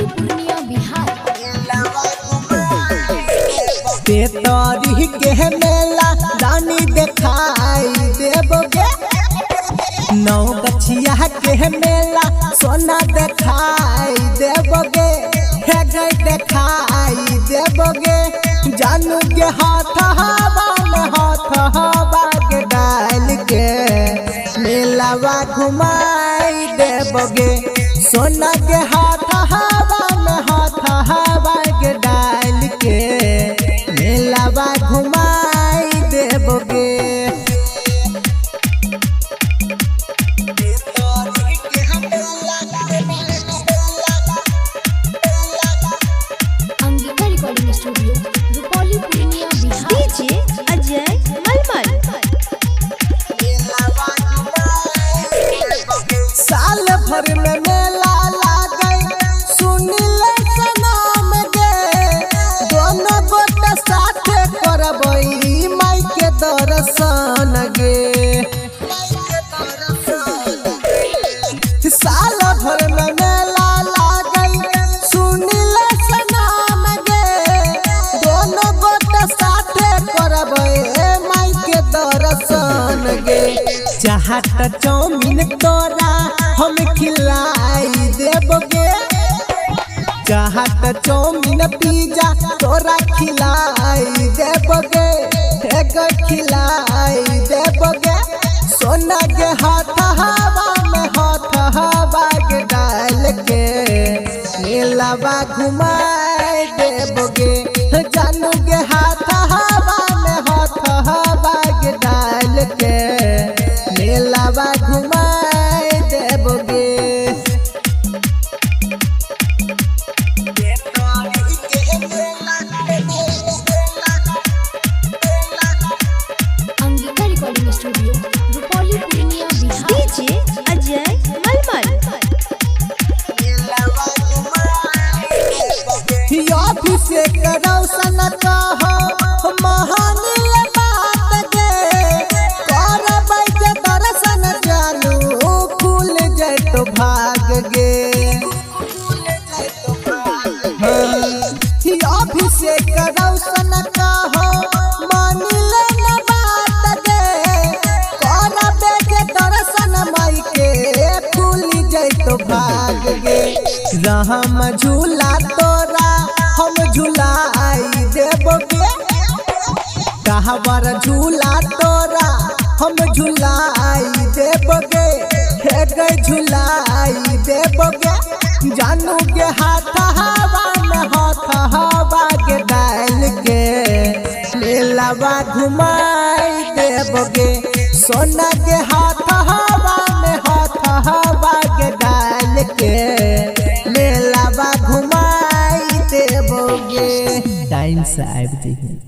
रुपौली पूर्णिया बिहार। तेतरी के मेला रानी देखाई देबोगे, नौ गछिया के मेला सोना देखाई देबोगे, हे गई देखाई देबोगे। जानू के हाथ हवा में हाथ हवा के डाल के मेलावा घुमाई देबोगे, सोना के हाथ हवा में हाथ हवा के डाल के मेलावा घुमाई देबोगे। Angika recording studio Rupauli Purnia Bihar. DJ Ajay Malmal. साल भर में मेला लागे सुनिले सनाम गे, दोनों गोट साथे करबई माई के दर्शन गे। साल भर में मेला लागे सुनिले सनाम गे, दोनों गोट साथे करबई माई के दर्शन गे। चाहत चाउमीन तोरा हम खिलाई देबोगे, चाहत चाउमीन पिज्जा तोरा खिलाई देबोगे, एक खिलाई देबोगे। सोना के हाथ हवा में हाथ हवा के डाल के मेलावा घुमाई देबोगे, जानू के हाथ हवा में हाथ हवा के डाल के मेलावा घुमाई देबोगे। Angika recording studio Rupauli Purnia Bihar. DJ Ajay Malmal. Abhishek रौशन कहो महानील बात गे, करबै जे दर्शन जानू खुल जैतो भाग गे। अभिषेक रौशन कहो मानिल बात गे, करबै जे दर्शन माई के खुल जैतो भाग गे। रहम झूला तोरा हम झूलाई देबोगे, कहवर झूला तोरा हम झूलाई देबोगे, हे गई झूलाई देबोगे। जानू के हाथ हवा में हाथ हवा के डाल के मेलावा घुमाई देबोगे, सोना के हाथ हवा में हाथ हवा के डाल के मेलावा घुमाई देबोगे। टाइम से आबि जइहे।